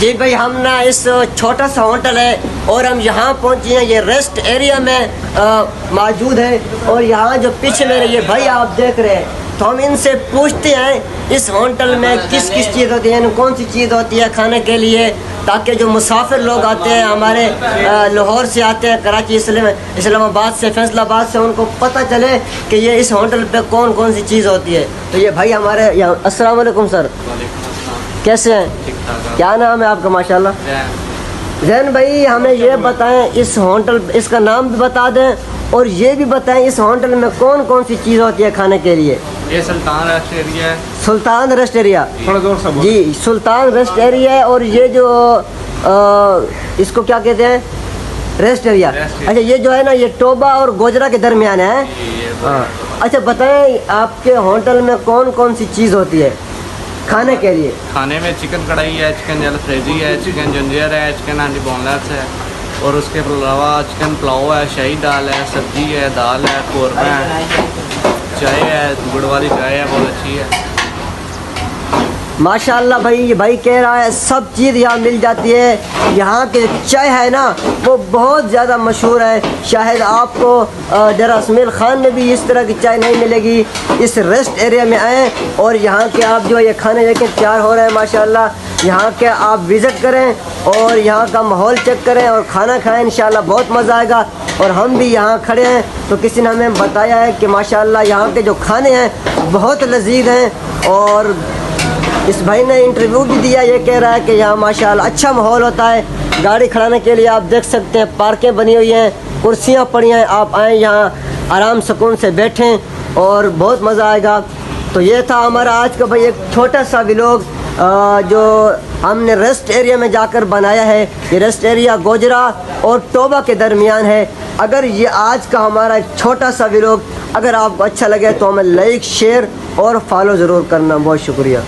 जी भाई, हम ना इस छोटा सा होटल है और हम यहाँ पहुँचे हैं। ये रेस्ट एरिया में मौजूद है और यहाँ जो पीछे मेरे ये भाई आप देख रहे हैं, तो हम इनसे पूछते हैं इस होटल में किस किस चीज़ होती है, कौन सी चीज़ होती है खाने के लिए, ताकि जो मुसाफिर लोग आते हैं हमारे लाहौर से आते हैं, कराची, इस्लामाबाद से, फैसलाबाद से, उनको पता चले कि ये इस होटल पे कौन कौन सी चीज़ होती है। तो ये भाई हमारे यहाँ। अस्सलाम वालेकुम सर, कैसे हैं? क्या नाम है आपका? माशाल्लाह। जैन भाई, हमें ये बताएं इस होटल, इसका नाम भी बता दें और ये भी बताएं इस होटल में कौन कौन सी चीज़ होती है खाने के लिए। ये सुल्तान रेस्ट एरिया है। सुल्तान रेस्ट एरिया, थोड़ा जोर से बोलो। जी, सुल्तान रेस्ट एरिया है। और ये जो इसको क्या कहते हैं? Rest area. अच्छा, ये जो है ना, ये टोबा और गोजरा के दरमियान है। अच्छा बताएं, आपके होटल में कौन कौन सी चीज़ होती है खाने के लिए? खाने में चिकन कढ़ाई है, चिकन जलफ्रेजी है, चिकन जंजीर है, चिकन हांडी बोनलेस है, और उसके अलावा चिकन पुलाव है, शाही दाल है, सब्जी है, दाल है, कौरमा है, चाय है, गुड़ वाली चाय है, बहुत अच्छी है। माशाल्लाह भाई, ये भाई कह रहा है सब चीज़ यहाँ मिल जाती है। यहाँ के चाय है ना, वो बहुत ज़्यादा मशहूर है। शायद आपको डेरा इस्माइल खान में भी इस तरह की चाय नहीं मिलेगी। इस रेस्ट एरिया में आएँ और यहाँ के आप जो ये खाने लेके तैयार हो रहे हैं, माशाल्लाह यहाँ के आप विज़िट करें और यहाँ का माहौल चेक करें और खाना खाएं, इंशाल्लाह बहुत मज़ा आएगा। और हम भी यहाँ खड़े हैं तो किसी ने हमें बताया है कि माशाल्लाह यहाँ के जो खाने हैं बहुत लजीज हैं। और इस भाई ने इंटरव्यू भी दिया, ये कह रहा है कि यहाँ माशाल्लाह अच्छा माहौल होता है। गाड़ी खड़ाने के लिए आप देख सकते हैं, पार्कें बनी हुई हैं, कुर्सियाँ पड़ी हैं, आप आएँ यहाँ आराम सुकून से बैठें और बहुत मज़ा आएगा। तो ये था हमारा आज का भाई एक छोटा सा व्लॉग जो हमने रेस्ट एरिया में जाकर बनाया है। ये रेस्ट एरिया गोजरा और टोबा के दरमियान है। अगर ये आज का हमारा एक छोटा सा व्लॉग अगर आपको अच्छा लगे तो हमें लाइक, शेयर और फॉलो ज़रूर करना। बहुत शुक्रिया।